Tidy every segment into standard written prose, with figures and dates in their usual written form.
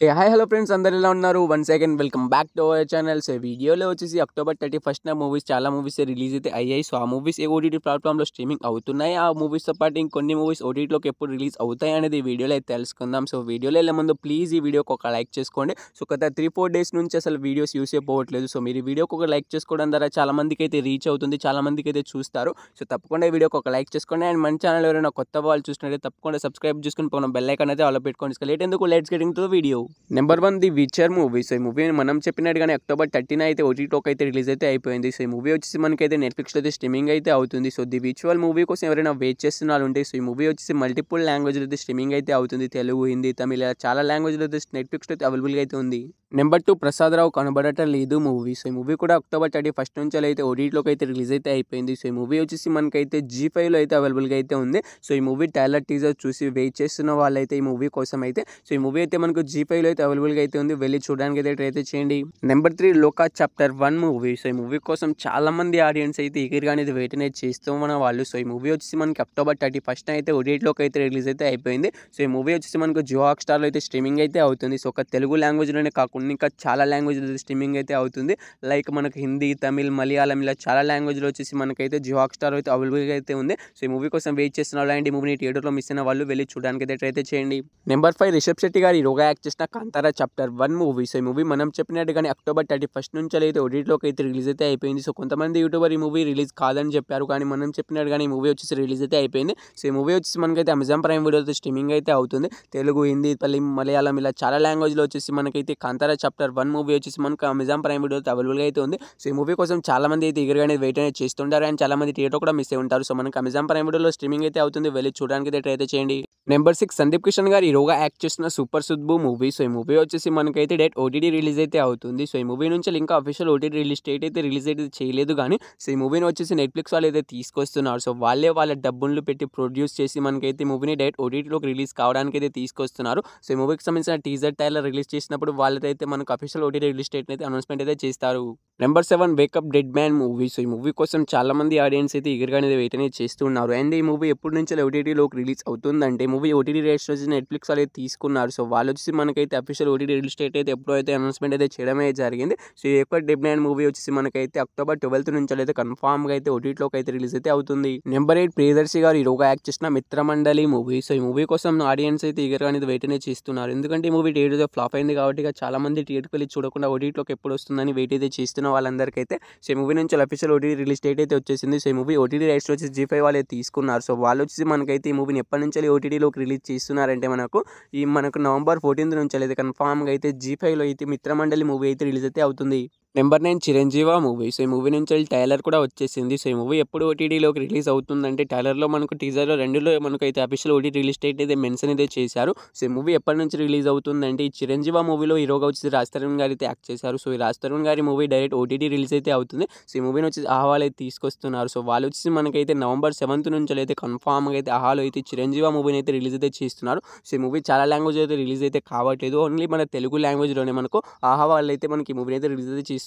Hi hello friends అందరు ఎలా ఉన్నారు? Once again welcome back to our channel. So వీడియోలో వచ్చేసి అక్టోబర్ 31న మూవీస్ చాలా మూవీస్ రిలీజ్ అయితే అయ్యాయి. సో ఆ మూవీస్ ఏ ఓటీటీ ప్లాట్ఫామ్లో స్ట్రీమింగ్ అవుతున్నాయి. ఆ మూవీస్తో పాటు ఇంకొన్ని మూవీస్ ఓటీటీలోకి ఎప్పుడు రిలీజ్ అవుతాయి అనేది ఈ వీడియోలో అయితే తెలుసుకుందాం. సో వీడియోలో వెళ్ళే ముందు ప్లీజ్ ఈ వీడియోకి ఒక లైక్ చేసుకోండి. సో గత 3-4 డేస్ నుంచి అసలు వీడియోస్ యూస్ అయిపోవట్లేదు. సో మీరు ఈ వీడియోకి ఒక లైక్ చేసుకోవడం ద్వారా చాలా మందికి అయితే రీచ్ అవుతుంది, చాలా మందికి అయితే చూస్తారు. సో తప్పకుండా ఈ వీడియోకి ఒక లైక్ చేసుకోండి. అండ్ మన ఛానల్ ఎవరైనా కొత్త వాళ్ళు చూసినట్లయితే తప్పకుండా సబ్స్క్రైబ్ చేసుకుని పోయిన బెల్ ఐకాన్ అయితే ఆల్ పెట్టుకోండి. లేట్ ఎందుకు, let's getting to video. Number 1 the విచర్ movie. So ఈ మూవీ మనం చెప్పినట్టుగానే అక్టోబర్ 30 అయితే ఓటీటీలోకి అయితే రిలీజ్ అయితే అయిపోయింది. సో ఈ మూవీ వచ్చేసి మనకైతే నెట్ఫ్లిక్స్లో అయితే స్ట్రీమింగ్ అయితే అవుతుంది. సో ది విచువల్ మూవీ కోసం ఎవరైనా వెయిట్ చేస్తున్న వాళ్ళు ఉంటే, సో ఈ మూవీ వచ్చేసి మల్టిపుల్ లాంగ్వేజ్లో అయితే స్ట్రీమింగ్ అయితే అవుతుంది. తెలుగు, హిందీ, తమిళ ఇలా చాలా లాంగ్వేజ్లో అయితే నెట్ఫ్లిక్స్లో అయితే అవైలబుల్గా అయితే ఉంది. నెంబర్ 2 ప్రసాదరావు కనబడటం లేదు మూవీ. సో ఈ మూవీ కూడా అక్టోబర్ 31 నుంచి అయితే ఓటీటీలోకి అయితే రిలీజ్ అయితే అయిపోయింది. సో ఈ మూవీ వచ్చేసి మనకైతే G5లో అయితే అవైలబుల్గా అయితే ఉంది. సో ఈ మూవీ ట్రైలర్ టీజర్ చూసి వెయిట్ చేస్తున్న వాళ్ళైతే ఈ మూవీ కోసం అయితే, సో ఈ మూవీ అయితే మనకు G5లో అయితే అవైలబుల్గా అయితే ఉంది. వెళ్ళి చూడడానికి అయితే ట్రై అయితే చేయండి. నెంబర్ 3 లోకా చాప్టర్ 1 మూవీ. సో ఈ మూవీ కోసం చాలా మంది ఆడియన్స్ అయితే ఈగర్గా అనేది వెయిట్ అనేది చేస్తూ ఉన్న వాళ్ళు. సో ఈ మూవీ వచ్చేసి మనకి అక్టోబర్ 31 అయితే ఓటీటీలోకి అయితే రిలీజ్ అయితే అయిపోయింది. సో ఈ మూవీ వచ్చేసి మనకు జియో హాట్‌స్టార్లో అయితే స్ట్రీమింగ్ అయితే అవుతుంది. సో ఒక తెలుగు లాంగ్వేజ్లోనే కాకుండా ఇంకా చాలా లాంగ్వేజ్లో స్ట్రీమింగ్ అయితే అవుతుంది. లైక్ మనకు హిందీ, తమిళ్, మలయాళం ఇలా చాలా లాంగ్వేజ్లో వచ్చేసి మనకైతే జియో హాట్‌స్టార్ అయితే అవైలబుల్గా అయితే ఉంది. సో ఈ మూవీ కోసం వెయిట్ చేస్తున్న వాళ్ళు అండ్ ఈ మూవీని థియేటర్లో మిస్ అయిన వాళ్ళు వెళ్ళి చూడడానికి అయితే ట్రై అయితే చేయండి. నెంబర్ 5 రిషబ్ శెట్టి గారు హీరోగా యాక్ట్ చేసిన కాంతారా చాప్టర్ 1 మూవీ. సో ఈ మూవీ మనం చెప్పినట్టుగానే అక్టోబర్ 31 నుంచి అయితే ఓటీటీలోకి అయితే రిలీజ్ అయితే అయిపోయింది. సో కొంతమంది యూట్యూబర్ ఈ మూవీ రిలీజ్ కాదని చెప్పారు, కానీ మనం చెప్పినట్టుగానే ఈ మూవీ వచ్చేసి రిలీజ్ అయితే అయిపోయింది. సో ఈ మూవీ వచ్చేసి మనకైతే అమెజాన్ ప్రైమ్ వీడియోతో స్ట్రీమింగ్ అయితే అవుతుంది. తెలుగు, హిందీ, తమిళ్, మలయాళం ఇలా చాలా లాంగ్వేజ్లో వచ్చేసి మనకైతే కాంతారా చాప్టర్ 1 మూవీ వచ్చేసి మనకు అమెజాన్ ప్రైమ్ వీడియోతో అవైలబుల్గా అయితే ఉంది. సో ఈ మూవీ కోసం చాలా మంది అయితే ఈగర్గానే వెయిట్ అనేది చేస్తుంటారు అండ్ చాలా మంది థియేటర్ కూడా మిస్ అయి ఉంటారు. సో మనకు అమెజాన్ ప్రైమ్ వీడియోలో స్ట్రీమింగ్ అయితే అవుతుంది, వెళ్ళి చూడడానికి అయితే ట్రై అయితే చేయండి. నెంబర్ 6 సందీప్ కిషన్ గారు హీరోగా యాక్ట్ చేస్తున్న సూపర్ సుబ్బు మూవీ. సో ఈ మూవీ వచ్చేసి మనకైతే డేట్ ఓటీటీ రిలీజ్ అయితే అవుతుంది. సో ఈ మూవీ నుంచి ఇంకా అఫీషియల్ ఓటీటీ రిలీజ్ డేట్ అయితే రిలీజ్ అయితే చేయలేదు, కానీ సో ఈ మూవీని వచ్చేసి నెట్ఫ్లిక్స్ వాళ్ళు అయితే తీసుకొస్తున్నారు. సో వాళ్ళే వాళ్ళ డబ్బులు పెట్టి ప్రొడ్యూస్ చేసి మనకైతే ఈ మూవీని డైరెక్ట్ ఓటీటీలోకి రిలీజ్ కావడానికి అయితే తీసుకొస్తున్నారు. సో ఈ మూవీకి సంబంధించిన టీజర్ ట్రైలర్ రిలీజ్ చేసినప్పుడు వాళ్ళైతే మనకు అఫీషియల్ ఓటీటీ రిలీజ్ డేట్ అయితే అనౌన్స్మెంట్ అయితే చేస్తారు. Number 7 wake up dead man movie. So ఈ మూవీ కోసం చాలా మంది ఆడియన్స్ అయితే ఈగర్గా అనేది వెయిట్ అనేది చేస్తున్నారు అండ్ ఈ మూవీ ఎప్పటి నుంచి ఓటీటీలోకి రిలీజ్ అవుతుందంటే, మూవీ ఓటీటీ రైట్స్ వచ్చి నెట్ఫ్లిక్స్ వాళ్ళు తీసుకున్నారు. సో వాళ్ళు వచ్చేసి మనకైతే అఫీషియల్ ఓటీటీ రిలీజ్ డేట్ అయితే ఎప్పుడో అయితే అనౌన్స్మెంట్ అయితే చేయడమే జరిగింది. సో ఈ యొక్క డెడ్ మ్యాన్ మూవీ వచ్చేసి మనకైతే అక్టోబర్ 12 నుంచి అయితే కన్ఫామ్గా అయితే ఓటీటీలోకి అయితే రిలీజ్ అయితే అవుతుంది. నెంబర్ 8 ప్రియదర్శి గారు హీరోగా యాక్ట్ చేసిన మిత్రమండలి మూవీ. సో ఈ మూవీ కోసం ఆడియన్స్ అయితే ఈగర్గా అనేది వెయిట్ అనేది చేస్తున్నారు, ఎందుకంటే ఈ మూవీ థియేటర్లో ఫ్లాప్ అయింది కాబట్టి చాలా మంది థియేటర్కి వెళ్ళి చూడకుండా ఓటీటీలోకి ఎప్పుడు వస్తుందని వెయిట్ అయితే చేస్తున్న వాళ్ళందరికీ సో ఈ మూవీ నుంచి అఫీషియల్ ఓటీటీ రిలీజ్ డేట్ అయితే వచ్చేసింది. సో ఈ మూవీ ఓటీటీ రైట్స్ వచ్చి G5 వాళ్ళు తీసుకున్నారు. సో వాళ్ళు వచ్చేసి మనకైతే ఈ మూవీని ఎప్పటి నుంచి ఓటీటీలోకి రిలీజ్ చేస్తున్నారంటే మనకు నవంబర్ 14 నుంచి అయితే కన్ఫామ్గా అయితే G5లో అయితే మిత్రమండలి మూవీ అయితే రిలీజ్ అయితే అవుతుంది. Number 9 Chiranjeeva movie. సో ఈ మూవీ నుంచి ట్రైలర్ కూడా వచ్చేసింది. సో ఈ మూవీ ఎప్పుడు ఓటీటీలోకి రిలీజ్ అవుతుందంటే, ట్రైలర్లో మనకు టీజర్లో రెండులో మనకైతే అఫీషియల్ ఓటీటీ రిలీజ్ డేట్ అయితే మెన్షన్ అయితే చేశారు. సో ఈ మూవీ ఎప్పటి నుంచి రిలీజ్ అవుతుందంటే, ఈ చిరంజీవ మూవీలో హీరోగా వచ్చేసి రాజ్ తరుణ్ గారు అయితే యాక్ట్ చేశారు. సో ఈ రాజ్ తరుణ్ గారి మూవీ డైరెక్ట్ ఓటీటీ రిలీజ్ అయితే అవుతుంది. సో ఈ మూవీని వచ్చేసి ఆహాలో అయితే తీసుకొస్తున్నారు. సో వాళ్ళు వచ్చేసి మనకైతే నవంబర్ 7 నుంచి అయితే కన్ఫామ్గా అయితే ఆహాలో అయితే చిరంజీవ మూవీని అయితే రిలీజ్ అయితే చేస్తున్నారు. సో ఈ మూవీ చాలా లాంగ్వేజ్ అయితే రిలీజ్ అయితే కావట్లేదు, ఓన్లీ మన తెలుగు లాంగ్వేజ్లోనే మనకు ఆహా వాళ్ళు అయితే మనకి ఈ మూవీని అయితే రిలీజ్ అయితే చేస్తున్నారు.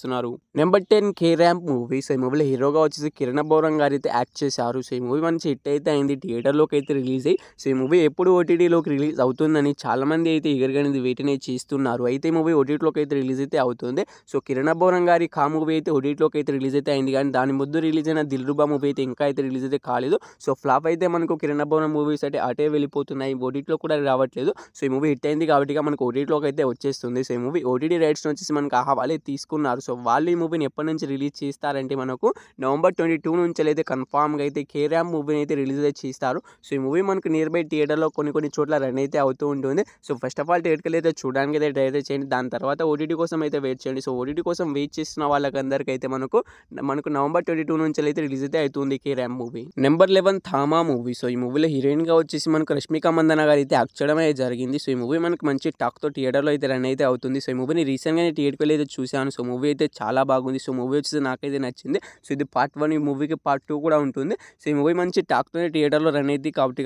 Number 10 K ramp movie. So ఈ మూవీలో హీరోగా వచ్చేసి కిరణ్ అబ్బవరం గారు అయితే యాక్ట్ చేశారు. సో ఈ మూవీ మంచి హిట్ అయితే అయింది, థియేటర్లోకి అయితే రిలీజ్ అయ్యి. సో ఈ మూవీ ఎప్పుడు ఓటీటీలోకి రిలీజ్ అవుతుందని చాలా మంది అయితే ఈగర్గా అనేది వెయిట్ అనేది చేస్తున్నారు. అయితే ఈ మూవీ ఓటీటీలోకి అయితే రిలీజ్ అయితే అవుతుంది. సో కిరణ్ అబ్బవరం గారి కా మూవీ అయితే ఓటీటీలోకి అయితే రిలీజ్ అయితే అయింది, కానీ దాని ముందు రిలీజ్ అయిన దిల్రుబా మూవీ అయితే ఇంకా అయితే రిలీజ్ అయితే కాలేదు. సో ఫ్లాప్ అయితే మనకు కిరణ్ అబ్బవరం మూవీస్ అయితే అటే వెళ్ళిపోతున్నాయి, ఓటీటీలో కూడా రావట్లేదు. సో ఈ మూవీ హిట్ అయింది కాబట్టి మనకు ఓటీటీలోకి అయితే వచ్చేస్తుంది. సో ఈ మూవీ ఓటీటీ రైట్స్ వచ్చేసి మనకు ఆహా వాళ్ళే తీసుకున్నారు. సో వాళ్ళు ఈ మూవీని ఎప్పటి నుంచి రిలీజ్ చేస్తారంటే, మనకు నవంబర్ 22 నుంచి అయితే కన్ఫామ్గా అయితే కే ర్యాంప్ మూవీని అయితే రిలీజ్ అయితే చేస్తారు. సో ఈ మూవీ మనకు నియర్ బై థియేటర్లో కొన్ని చోట్ల రన్ అయితే అవుతూ ఉంటుంది. సో ఫస్ట్ ఆఫ్ ఆల్ థియేటర్కి అయితే చూడడానికి అయితే ట్రై అయితే చేయండి, దాని తర్వాత ఓటీటీ కోసం అయితే వెయిట్ చేయండి. సో ఓటీటీ కోసం వెయిట్ చేస్తున్న వాళ్ళకందరికీ అయితే మనకు నవంబర్ 22 నుంచి అయితే రిలీజ్ అయితే అవుతుంది K ramp movie. Number 11 Thama movie. So ఈ మూవీలో హీరోయిన్గా వచ్చేసి మనకు రష్మిక మందన గారు అయితే యాక్ట్ చేయడం అయితే జరిగింది. సో ఈ మూవీ మనకు మంచి టాక్తో థియేటర్లో అయితే రన్ అయితే అవుతుంది. సో ఈ మూవీని రీసెంట్గానే థియేటర్కి వెళ్ళి అయితే చూశాను. సో మూవీ అయితే చాలా బాగుంది. సో మూవీ వచ్చేసి నాకైతే నచ్చింది. సో ఇది పార్ట్ 1, ఈ మూవీకి పార్ట్ 2 కూడా ఉంటుంది. సో ఈ మూవీ మంచి టాక్‌తోనే థియేటర్‌లో రన్ అయిద్ది కాబట్టి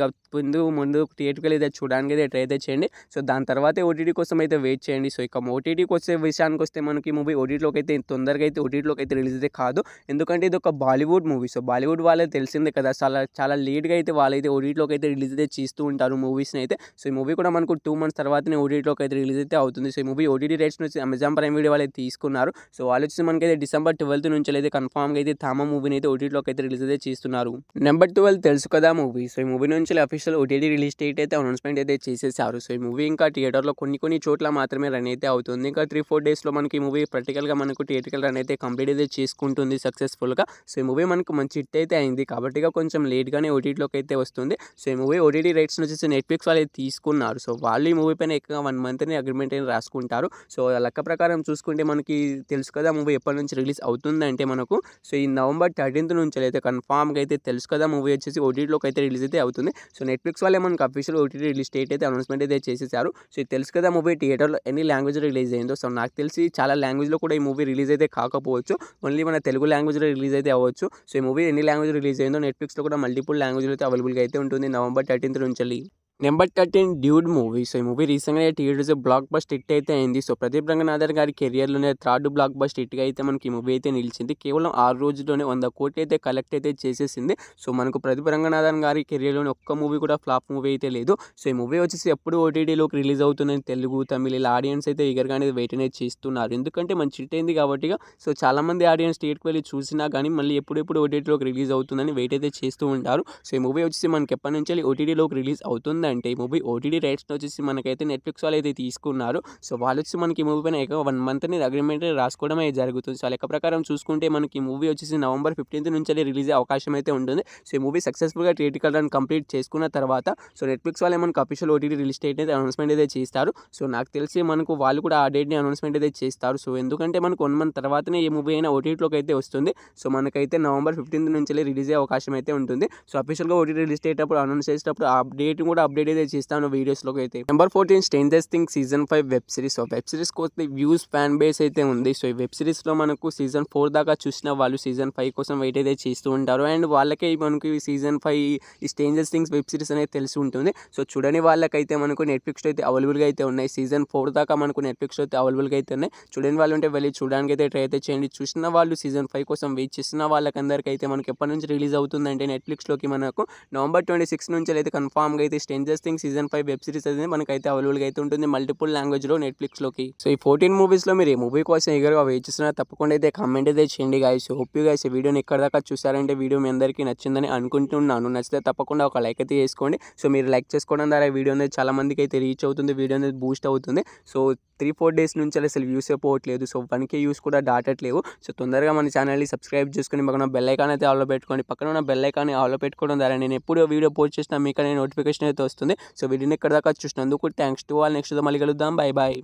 ముందు థియేటర్‌కి వెళ్ళి చూడడానికి అయితే ట్రై అయితే చేయండి. సో దాని తర్వాతే ఓటీటీ కోసం అయితే వెయిట్ చేయండి. సో ఇక ఓటీటీకి వచ్చే విషయానికి వస్తే మనకి మూవీ ఓటీటీలోకి అయితే తొందరగా అయితే ఓటీటీలోకి అయితే రిలీజ్ అయితే కాదు. ఎందుకంటే ఇది ఒక బాలీవుడ్ మూవీ. సో బాలీవుడ్ వాళ్ళకి తెలిసిందే కదా, చాలా లేట్‌గా అయితే వాళ్ళైతే ఓటీటీలోకి అయితే రిలీజ్ అయితే చేస్తూ ఉంటారు మూవీస్‌ని అయితే. సో ఈ మూవీ కూడా మనకు 2 మంత్స్ తర్వాతనే ఓటీటీలోకి అయితే రిలీజ్ అయితే అవుతుంది. సో ఈ మూవీ ఓటీటీ రైట్స్‌ని వచ్చి అమెజాన్ ప్రైమ్ వీడియో వాళ్ళు తీసుకున్నారు. సో వాళ్ళు వచ్చేసి మనకైతే డిసెంబర్ 12 నుంచి అయితే కన్ఫర్మ్‌గా అయితే థామా మూవీని అయితే ఓటీటీలోకి అయితే రిలీజ్ అయితే చేస్తున్నారు. నెంబర్ 12 తెలుసు కదా మూవీ. సో ఈ మూవీ నుంచి అఫీషియల్ ఓటీటీ రిలీజ్ డేట్ అయితే అనౌన్స్‌మెంట్ అయితే చేసేసారు. సో ఈ మూవీ ఇంకా థియేటర్‌లో కొన్ని చోట్ల మాత్రమే రన్ అయితే అవుతుంది. ఇంకా 3-4 డేస్‌లో మనకి ఈ మూవీ ప్రాక్టికల్‌గా మనకు థియేట్రికల్ రన్ అయితే కంప్లీట్ అయితే చేసుకుంటుంది సక్సెస్‌ఫుల్‌గా. సో ఈ మూవీ మనకు మంచి హిట్ అయితే అయింది కాబట్టి కొంచెం లేట్‌గానే ఓటీటీలోకి అయితే వస్తుంది. సో ఈ మూవీ ఓటీటీ రైట్స్‌ని వచ్చేసి నెట్‌ఫ్లిక్స్ వాళ్ళు అయితే తీసుకున్నారు. సో వాళ్ళు ఈ మూవీ పైన ఎక్కువ 1 మంత్‌ని అగ్రీమెంట్ అని రాసుకుంటారు. సో లెక్క ప్రకారం చూసుకుంటే మనకి తెలుసు కదా మూవీ ఎప్పటి నుంచి రిలీజ్ అవుతుందంటే మనకు సో ఈ నవంబర్ 13 నుంచి అయితే కన్ఫర్మ్‌గా అయితే తెలుసు కదా మూవీ వచ్చేసి ఓటీటీలోకి అయితే రిలీజ్ అయితే అవుతుంది. సో నెట్‌ఫ్లిక్స్ వాళ్ళే మనకు అఫీషియల్ ఓటీటీ రిలీజ్ డేట్ అయితే అనౌన్స్‌మెంట్ అయితే చేసేసారు. సో ఇది తెలుసు కదా మూవీ థియేటర్‌లో ఎన్ని లాంగ్వేజ్ రిలీజ్ అయిందో. సో నాకు తెలిసి చాలా లాంగ్వేజ్‌లో కూడా ఈ మూవీ రిలీజ్ అయితే కాకపోవచ్చు. ఓన్లీ మన తెలుగు లాంగ్వేజ్‌లో రిలీజ్ అయితే అవ్వచ్చు. సో ఈ మూవీ ఎన్ని లాంగ్వేజ్ రిలీజ్ అయిందో నెట్‌ఫ్లిక్స్‌లో కూడా మల్టిపుల్ లాంగ్వేజ్‌లో అయితే అవైలబుల్‌గా అయితే ఉంటుంది నవంబర్ 13 నుంచి. Number 13 dude movie. సో ఈ మూవీ రీసెంట్‌గా థియేటర్స్ బ్లాక్ బస్టర్ హిట్ అయితే అయింది. సో ప్రదీప్ రంగనాథన్ గారి కెరియర్‌లోనే థర్డ్ బ్లాక్ బస్టర్ హిట్‌గా అయితే మనకి ఈ మూవీ అయితే నిలిచింది. కేవలం 6 రోజుల్లోనే 100 కోట్లు అయితే కలెక్ట్ అయితే చేసేసింది. సో మనకు ప్రదీప్ రంగనాథన్ గారి కెరియర్‌లోనే ఒక్క మూవీ కూడా ఫ్లాప్ మూవీ అయితే లేదు. సో ఈ మూవీ వచ్చేసి ఎప్పుడు ఓటీటీలోకి రిలీజ్ అవుతుందని తెలుగు, తమిళ్ ఇలా ఆడియన్స్ అయితే ఈగర్‌గానే వెయిట్ అనేది చేస్తున్నారు. ఎందుకంటే మంచి హిట్ అయింది కాబట్టిగా. సో చాలామంది ఆడియన్స్ థియేటర్‌కి వెళ్ళి చూసినా కానీ మళ్ళీ ఎప్పుడెప్పుడు ఓటీటీలోకి రిలీజ్ అవుతుందని వెయిట్ అయితే చేస్తూ ఉంటారు. సో ఈ మూవీ వచ్చేసి మనకి ఎప్పటి నుంచి ఓటీటీలోకి రిలీజ్ అవుతుందంటే ఈ మూవీ ఓటీటీ రైట్స్ వచ్చేసి మనకైతే నెట్‌ఫ్లిక్స్ వాళ్ళు అయితే తీసుకున్నారు. సో వాళ్ళు వచ్చి మనకి ఈ మూవీ పైన 1 మంత్‌ని అగ్రీమెంట్ రాసుకోవడమే జరుగుతుంది. సో లెక్క ప్రకారం చూసుకుంటే మనకి ఈ మూవీ వచ్చేసి నవంబర్ 15 నుంచి రిలీజ్ అయ్యే అవకాశం అయితే ఉంటుంది. సో ఈ మూవీ సక్సెస్‌ఫుల్‌గా థియేట్రికల్ రన్ కంప్లీట్ చేసుకున్న తర్వాత సో నెట్‌ఫ్లిక్స్ వాళ్ళే మనకు అఫీషియల్ ఓటీటీ రిలీజ్ డేట్ అయితే అనౌన్స్‌మెంట్ అయితే చేస్తారు. సో నాకు తెలిసి మనకు వాళ్ళు కూడా ఆ డేట్‌ని అనౌన్స్‌మెంట్ అయితే చేస్తారు. సో ఎందుకంటే మనకు 1 మంత్ తర్వాతనే ఏ మూవీ అయినా ఓటీటీలోకి అయితే వస్తుంది. సో మనకైతే నవంబర్ 15 నుంచి రిలీజ్ అయ్యే అవకాశం అయితే ఉంటుంది. సో అఫీషియల్‌గా ఓటీటీ రిలీజ్ డేట్ అప్పుడు అనౌన్స్ చేసేటప్పుడు ఆ డేట్ కూడా అప్డేట్ అయితే చేస్తాను వీడియోస్‌లోకి అయితే. Number 14 stranger things season 5 web series. So web సిరీస్‌కి వస్తే వ్యూస్ ఫ్యాన్ బేస్ అయితే ఉంది. సో ఈ వెబ్ సిరీస్‌లో మనకు సీజన్ 4 దాకా చూసిన వాళ్ళు సీజన్ 5 కోసం వెయిట్ అయితే చేస్తూ ఉంటారు. అండ్ వాళ్ళకే మనకి సీజన్ 5 ఈ స్ట్రేంజర్ థింగ్స్ వెబ్ సిరీస్ అనేది తెలిసి ఉంటుంది. సో చూడని వాళ్ళకైతే మనకు నెట్‌ఫ్లిక్స్‌లో అయితే అవైలబుల్‌గా అయితే ఉన్నాయి. సీజన్ 4 దాకా మనకు నెట్‌ఫ్లిక్స్‌లో అయితే అవైలబుల్‌గా అయితే ఉన్నాయి. చూడని వాళ్ళు ఉంటే వెళ్ళి చూడడానికి అయితే ట్రై అయితే చేయండి. చూసిన వాళ్ళు సీజన్ 5 కోసం వెయిట్ చేస్తున్న వాళ్ళకందరికీ అయితే మనకి ఎప్పటి నుంచి రిలీజ్ అవుతుందంటే నెట్‌ఫ్లిక్స్‌లోకి మనకు నవంబర్ 26 నుంచి అయితే కన్ఫర్మ్‌గా అయితే stranger things season 5 web series అనేది మనకైతే అవైలబుల్‌గా అయితే ఉంటుంది మల్టిపుల్ లాంగ్వేజ్‌లో నెట్‌ఫ్లిక్స్‌లోకి. సో ఈ 14 మూవీస్‌లో మీరు ఏ మూవీ కోసం ఈగర్‌గా వెయిట్ చేస్తున్నారో తప్పకుండా అయితే కామెంట్ అయితే చేయండి గైస్. హోప్ యూ గైస్ ఈ వీడియోని ఎక్కడి దాకా చూసారంటే వీడియో మీ అందరికీ నచ్చిందని అనుకుంటున్నాను. నచ్చితే తప్పకుండా ఒక లైక్ అయితే చేసుకోండి. సో మీరు లైక్ చేసుకోవడం ద్వారా ఈ వీడియో అనేది చాలా మందికి అయితే రీచ్ అవుతుంది. వీడియో అనేది బూస్ట్ అవుతుంది. సో 3-4 డేస్ నుంచి అసలు వ్యూస్ పోవట్లేదు. సో 1K వ్యూస్ కూడా దాటట్లేవు. సో తొందరగా మన ఛానల్ని సబ్స్క్రైబ్ చేసుకొని పక్కన బెల్ ఐకాన్ అయితే ఆన్లో పెట్టుకోండి. పక్కన ఉన్న బెల్ ఐకాన్ని ఆన్లో పెట్టుకోవడం ద్వారా నేను ఎప్పుడు వీడియో పోస్ట్ చేసినా మీకు నోటిఫికేషన్ అయితే వస్తుంది. సో వీడియోని ఎక్కడి దాకా చూసినందుకు థ్యాంక్స్ టు ఆల్. నెక్స్ట్ మళ్ళీ కలుద్దాం. Bye bye.